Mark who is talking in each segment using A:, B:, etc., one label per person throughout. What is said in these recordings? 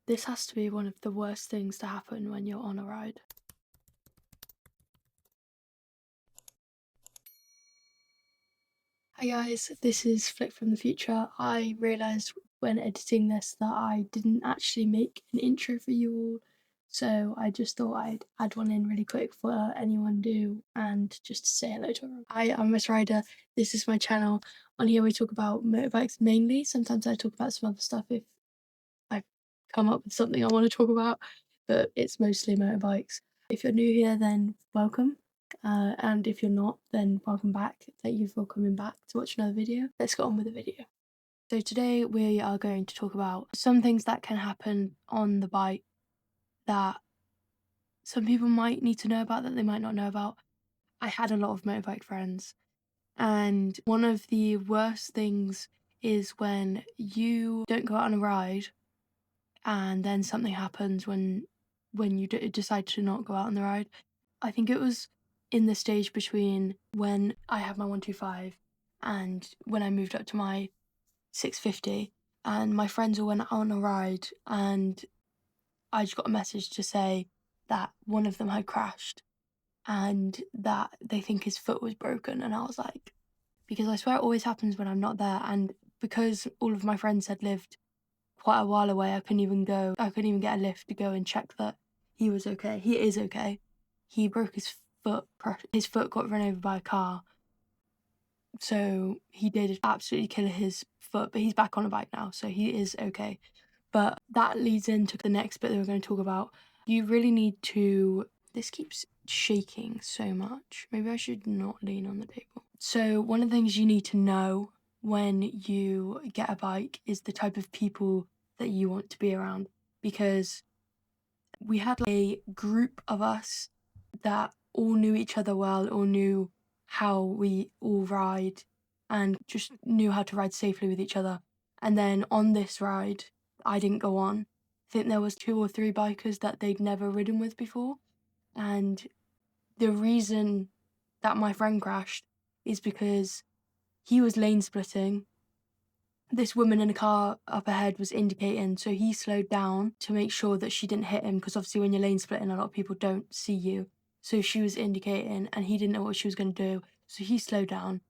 A: This has to be one of the worst things to happen when you're on a ride. Hi guys, this is Flick from the future. I realised when editing this that I didn't actually make an intro for you all, so I just thought I'd add one in really quick for anyone new and just to say hello to everyone. Hi, I'm Miss Ryder. This is my channel. On here we talk about motorbikes mainly. Sometimes I talk about some other stuff if I come up with something I want to talk about, but it's mostly motorbikes. If you're new here, then welcome. And if you're not, then welcome back. Thank you for coming back to watch another video. Let's get on with the video. So today we are going to talk about some things that can happen on the bike that some people might need to know about that they might not know about. I had a lot of motorbike friends, and one of the worst things is when you don't go out on a ride and then something happens when you decide to not go out on the ride. I think it was in the stage between when I had my 125 and when I moved up to my 650, and my friends all went out on a ride, and I just got a message to say that one of them had crashed and that they think his foot was broken. And I was like, because I swear it always happens when I'm not there, and because all of my friends had lived quite a while away, I couldn't even get a lift to go and check that he was okay. He is okay. He broke his foot. His foot got run over by a car. So he did absolutely kill his foot, but he's back on a bike now, so he is okay. But that leads into the next bit that we're going to talk about. You really need to... This keeps shaking so much. Maybe I should not lean on the table. So one of the things you need to know when you get a bike is the type of people that you want to be around, because we had a group of us that all knew each other well, all knew how we all ride and just knew how to ride safely with each other. And then on this ride, I didn't go on. I think there was 2 or 3 bikers that they'd never ridden with before. And the reason that my friend crashed is because he was lane splitting. This woman in a car up ahead was indicating, so he slowed down to make sure that she didn't hit him, because obviously when you're lane splitting, a lot of people don't see you. So she was indicating and he didn't know what she was going to do, so he slowed down,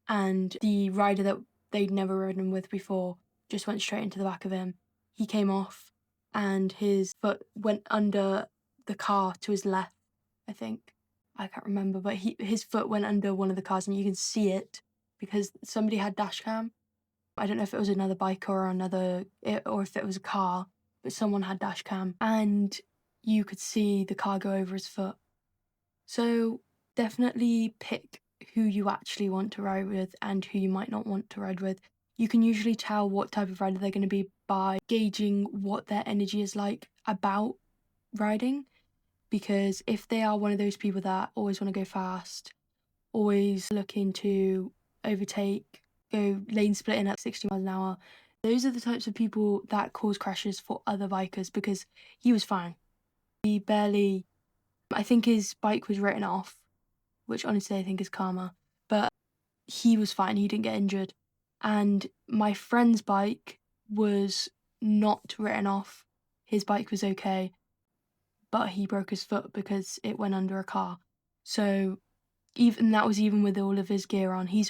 A: and the rider that they'd never ridden with before just went straight into the back of him. He came off and his foot went under the car to his left, I think. I can't remember, but his foot went under one of the cars, and you can see it because somebody had dash cam. I don't know if it was another biker or if it was a car, but someone had dash cam and you could see the car go over his foot. So definitely pick who you actually want to ride with and who you might not want to ride with. You can usually tell what type of rider they're going to be by gauging what their energy is like about riding, because if they are one of those people that always want to go fast, always looking to overtake, go lane splitting at 60 miles an hour. Those are the types of people that cause crashes for other bikers, because he was fine. He barely... I think his bike was written off, which honestly I think is karma, but he was fine. He didn't get injured. And my friend's bike was not written off. His bike was okay, but he broke his foot because it went under a car. So even that was even with all of his gear on. He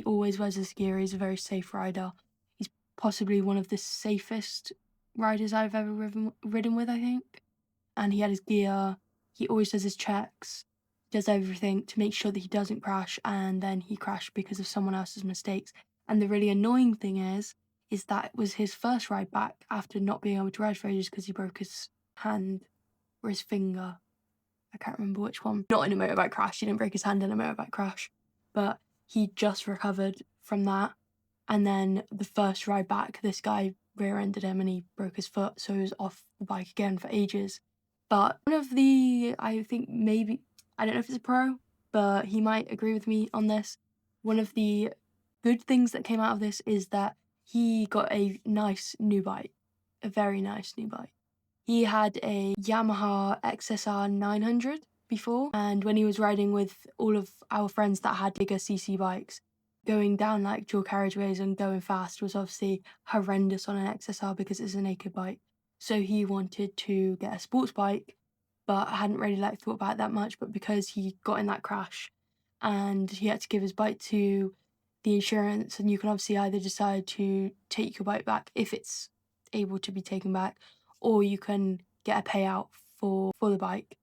A: always wears his gear. He's a very safe rider. He's possibly one of the safest riders I've ever ridden with, I think. And he had his gear. He always does his checks, does everything to make sure that he doesn't crash, and then he crashed because of someone else's mistakes. And the really annoying thing is that it was his first ride back after not being able to ride for ages because he broke his hand or his finger. I can't remember which one. Not in a motorbike crash. He didn't break his hand in a motorbike crash, but he just recovered from that. And then the first ride back, this guy rear-ended him and he broke his foot, so he was off the bike again for ages. But one of the, I think maybe, I don't know if it's a pro, but he might agree with me on this. One of the good things that came out of this is that he got a nice new bike, a very nice new bike. He had a Yamaha XSR 900 before, and when he was riding with all of our friends that had bigger CC bikes, going down like dual carriageways and going fast was obviously horrendous on an XSR because it's a naked bike. So he wanted to get a sports bike, but hadn't really thought about it that much. But because he got in that crash and he had to give his bike to the insurance, and you can obviously either decide to take your bike back if it's able to be taken back, or you can get a payout for the bike.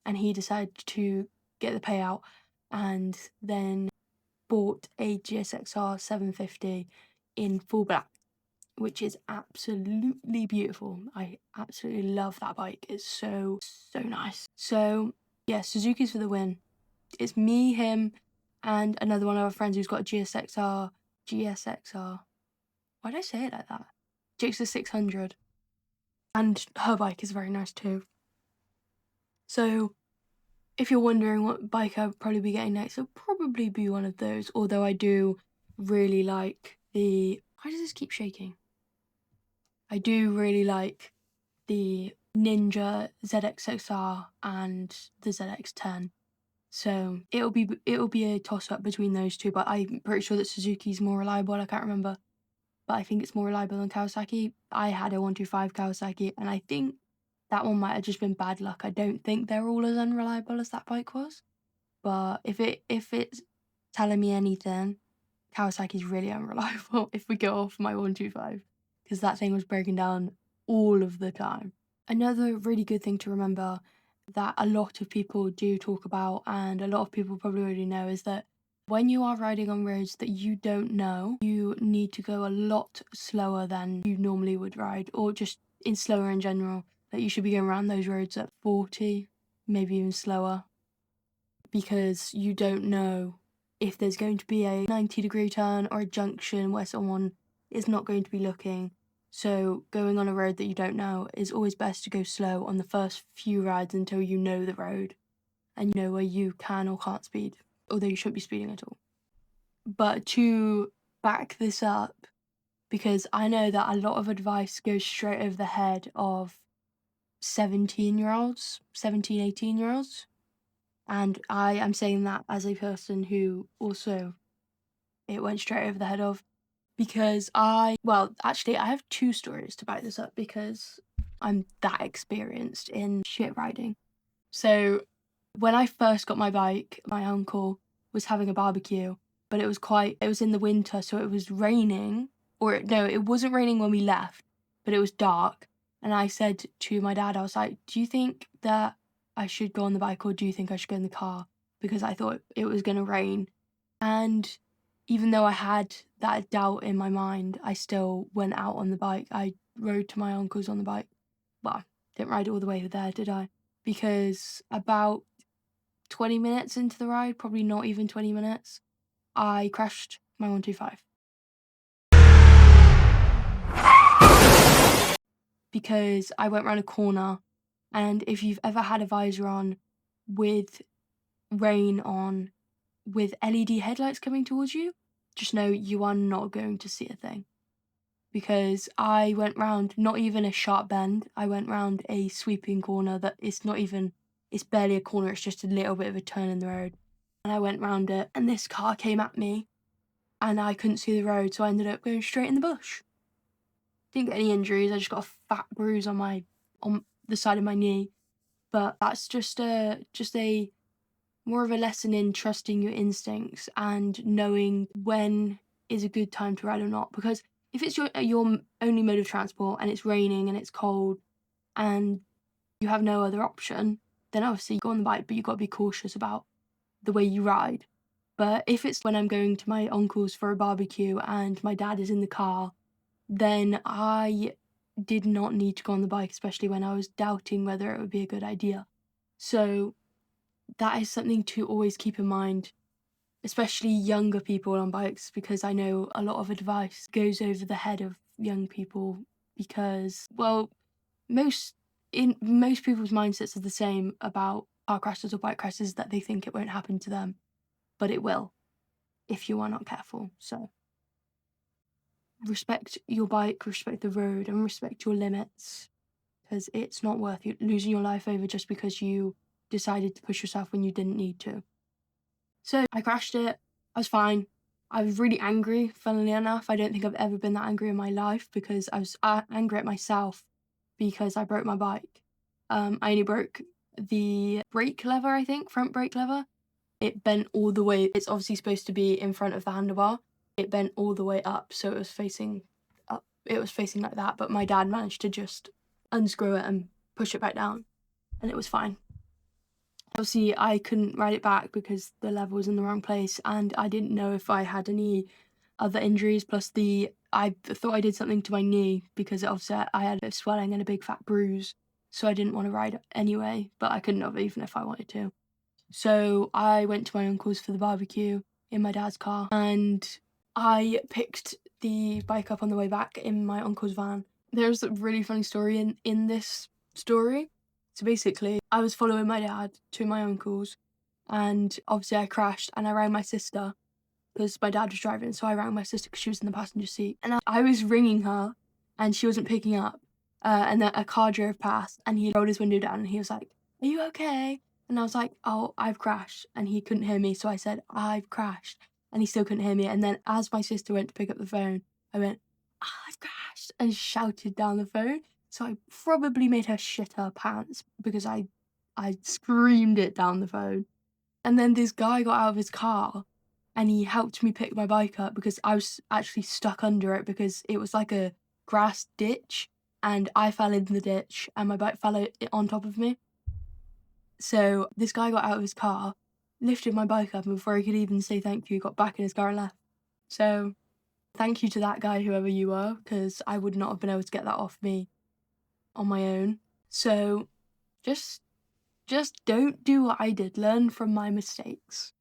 A: And he decided to get the payout and then bought a GSXR 750 in full black, which is absolutely beautiful. I absolutely love that bike. It's so nice. So yeah, Suzuki's for the win. It's me, him, and another one of our friends who's got a GSXR. Why did I say it like that? GXR 600. And her bike is very nice too. So if you're wondering what bike I'll probably be getting next, it'll probably be one of those. Although I do really like the... Why does this keep shaking? I do really like the Ninja ZX6R and the ZX10. So it'll be a toss up between those two, but I'm pretty sure that Suzuki's more reliable. I can't remember, but I think it's more reliable than Kawasaki. I had a 125 Kawasaki, and I think that one might have just been bad luck. I don't think they're all as unreliable as that bike was. But if it's telling me anything, Kawasaki's really unreliable if we go off my 125, because that thing was breaking down all of the time. Another really good thing to remember that a lot of people do talk about, and a lot of people probably already know, is that when you are riding on roads that you don't know, you need to go a lot slower than you normally would ride, or just slower in general. That you should be going around those roads at 40, maybe even slower, because you don't know if there's going to be a 90-degree turn or a junction where someone is not going to be looking. So going on a road that you don't know is always best to go slow on the first few rides until you know the road and you know where you can or can't speed, although you shouldn't be speeding at all. But to back this up, because I know that a lot of advice goes straight over the head of 17-year-olds, 17, 18-year-olds. And I am saying that as a person who also it went straight over the head of, because actually I have two stories to back this up because I'm that experienced in shit riding. So when I first got my bike, my uncle was having a barbecue, but it was in the winter, so it was raining, no, it wasn't raining when we left, but it was dark. And I said to my dad, I was like, do you think that I should go on the bike or do you think I should go in the car? Because I thought it was going to rain. And even though I had that doubt in my mind, I still went out on the bike. I rode to my uncle's on the bike. Well, didn't ride all the way there, did I? Because about 20 minutes into the ride, probably not even 20 minutes, I crashed my 125. Because I went around a corner, and if you've ever had a visor on with rain on, with LED headlights coming towards you, just know you are not going to see a thing. Because I went round not even a sharp bend, I went round a sweeping corner that it's barely a corner, it's just a little bit of a turn in the road. And I went round it, and this car came at me, and I couldn't see the road, so I ended up going straight in the bush. Didn't get any injuries, I just got a fat bruise on the side of my knee. But that's just a more of a lesson in trusting your instincts and knowing when is a good time to ride or not. Because if it's your only mode of transport and it's raining and it's cold and you have no other option, then obviously you go on the bike, but you've got to be cautious about the way you ride. But if it's when I'm going to my uncle's for a barbecue and my dad is in the car, then I did not need to go on the bike, especially when I was doubting whether it would be a good idea. So that is something to always keep in mind, especially younger people on bikes, because I know a lot of advice goes over the head of young people because, well, most people's mindsets are the same about car crashes or bike crashes, that they think it won't happen to them, but it will if you are not careful. So respect your bike, respect the road, and respect your limits, because it's not worth you losing your life over just because you decided to push yourself when you didn't need to. So I crashed it. I was fine. I was really angry, funnily enough. I don't think I've ever been that angry in my life because I was angry at myself because I broke my bike. I only broke the brake lever, I think, front brake lever. It bent all the way. It's obviously supposed to be in front of the handlebar. It bent all the way up, so it was facing up. It was facing like that, but my dad managed to just unscrew it and push it back down, and it was fine. Obviously, I couldn't ride it back because the lever was in the wrong place, and I didn't know if I had any other injuries. Plus, I thought I did something to my knee because obviously I had a bit of swelling and a big fat bruise, so I didn't want to ride it anyway. But I couldn't have even if I wanted to. So I went to my uncle's for the barbecue in my dad's car, and I picked the bike up on the way back in my uncle's van. There's a really funny story in this story. So basically, I was following my dad to my uncle's, and obviously I crashed and I rang my sister because my dad was driving. So I rang my sister because she was in the passenger seat, and I was ringing her and she wasn't picking up. And then a car drove past and he rolled his window down and he was like, "Are you okay?" And I was like, "Oh, I've crashed." And he couldn't hear me. So I said, "I've crashed." And he still couldn't hear me. And then as my sister went to pick up the phone, I went, "I've crashed," and shouted down the phone. So I probably made her shit her pants because I screamed it down the phone. And then this guy got out of his car and he helped me pick my bike up because I was actually stuck under it because it was like a grass ditch and I fell in the ditch and my bike fell on top of me. So this guy got out of his car, lifted my bike up, and before he could even say thank you, he got back in his car and left. So thank you to that guy, whoever you were, because I would not have been able to get that off me on my own. So just don't do what I did. Learn from my mistakes.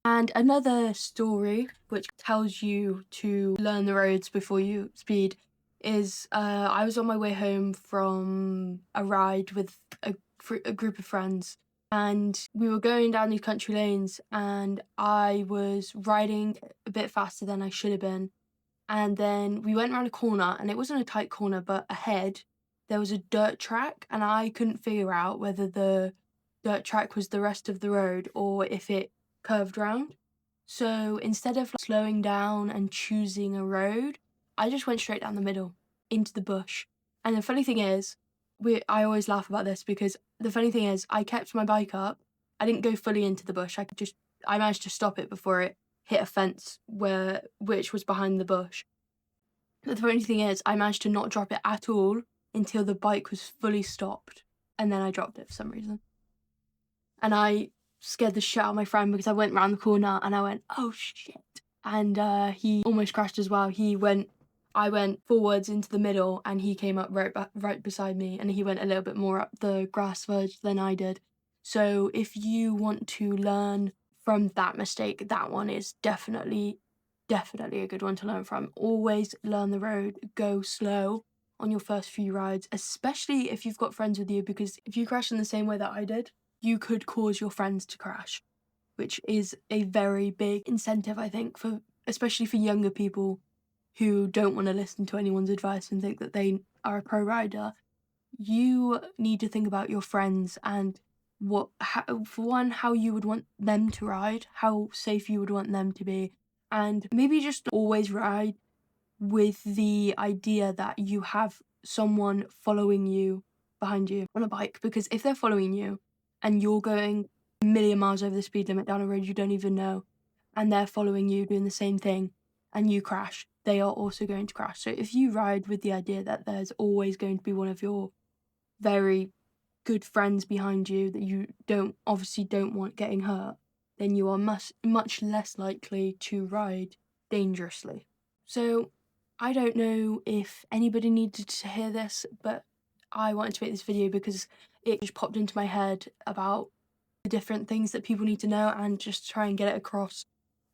A: And another story which tells you to learn the roads before you speed is I was on my way home from a ride with a group of friends, and we were going down these country lanes and I was riding a bit faster than I should have been. And then we went around a corner and it wasn't a tight corner, but ahead there was a dirt track and I couldn't figure out whether the dirt track was the rest of the road or if it curved round. So instead of slowing down and choosing a road, I just went straight down the middle into the bush. And the funny thing is, I always laugh about this because the funny thing is I kept my bike up. I didn't go fully into the bush. I managed to stop it before it hit a fence which was behind the bush. But the funny thing is I managed to not drop it at all until the bike was fully stopped, and then I dropped it for some reason. And I scared the shit out of my friend because I went round the corner and I went, "Oh shit." And he almost crashed as well. I went forwards into the middle and he came up right beside me, and he went a little bit more up the grass verge than I did. So if you want to learn from that mistake, that one is definitely a good one to learn from. Always learn the road, go slow on your first few rides, especially if you've got friends with you, because if you crash in the same way that I did, you could cause your friends to crash, which is a very big incentive, I think, especially for younger people who don't want to listen to anyone's advice and think that they are a pro rider. You need to think about your friends and for one, how you would want them to ride, how safe you would want them to be, and maybe just always ride with the idea that you have someone following you behind you on a bike, because if they're following you and you're going a million miles over the speed limit down a road you don't even know, and they're following you doing the same thing, and you crash, they are also going to crash. So if you ride with the idea that there's always going to be one of your very good friends behind you that you don't want getting hurt, then you are much less likely to ride dangerously. So I don't know if anybody needed to hear this, but I wanted to make this video because it just popped into my head about the different things that people need to know and just try and get it across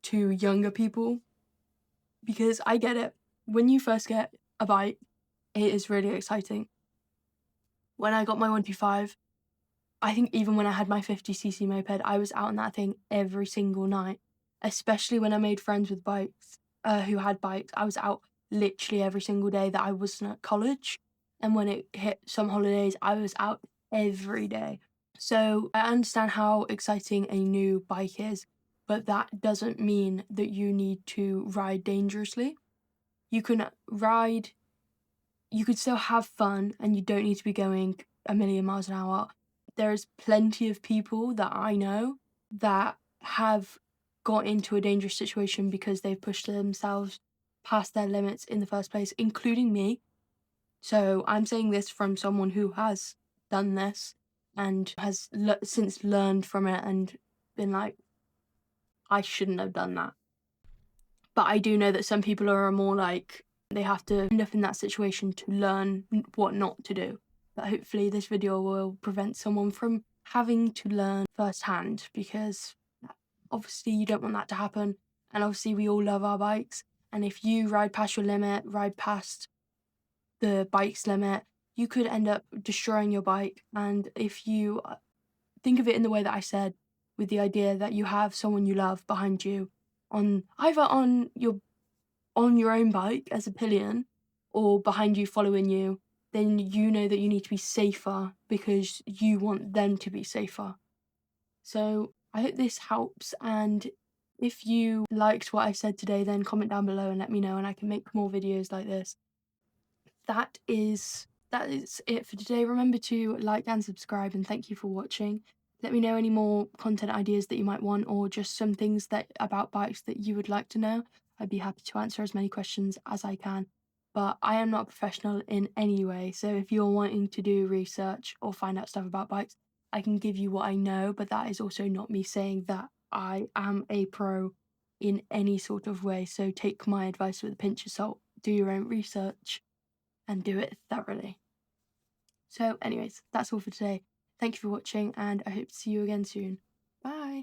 A: to younger people. Because I get it. When you first get a bike, it is really exciting. When I got my 125, I think even when I had my 50cc moped, I was out on that thing every single night, especially when I made friends with bikes, who had bikes. I was out literally every single day that I wasn't at college. And when it hit some holidays, I was out every day. So I understand how exciting a new bike is, but that doesn't mean that you need to ride dangerously. You can ride you could still have fun and you don't need to be going a million miles an hour. There's plenty of people that I know that have got into a dangerous situation because they've pushed themselves past their limits in the first place, including me. So I'm saying this from someone who has done this and has since learned from it and been like, I shouldn't have done that. But I do know that some people are more like, they have to end up in that situation to learn what not to do. But hopefully this video will prevent someone from having to learn firsthand, because obviously you don't want that to happen. And obviously we all love our bikes. And if you ride past your limit, ride past the bike's limit, you could end up destroying your bike. And if you think of it in the way that I said, with the idea that you have someone you love behind you on either on your own bike as a pillion or behind you following you, then you know that you need to be safer because you want them to be safer. So I hope this helps, and if you liked what I said today, then comment down below and let me know, and I can make more videos like this. That is it for today. Remember to like and subscribe, and thank you for watching. Let me know any more content ideas that you might want, or just some things that about bikes that you would like to know. I'd be happy to answer as many questions as I can. But I am not a professional in any way, so if you're wanting to do research or find out stuff about bikes, I can give you what I know, but that is also not me saying that I am a pro in any sort of way. So take my advice with a pinch of salt. Do your own research and do it thoroughly. So anyways, that's all for today. Thank you for watching, and I hope to see you again soon. Bye!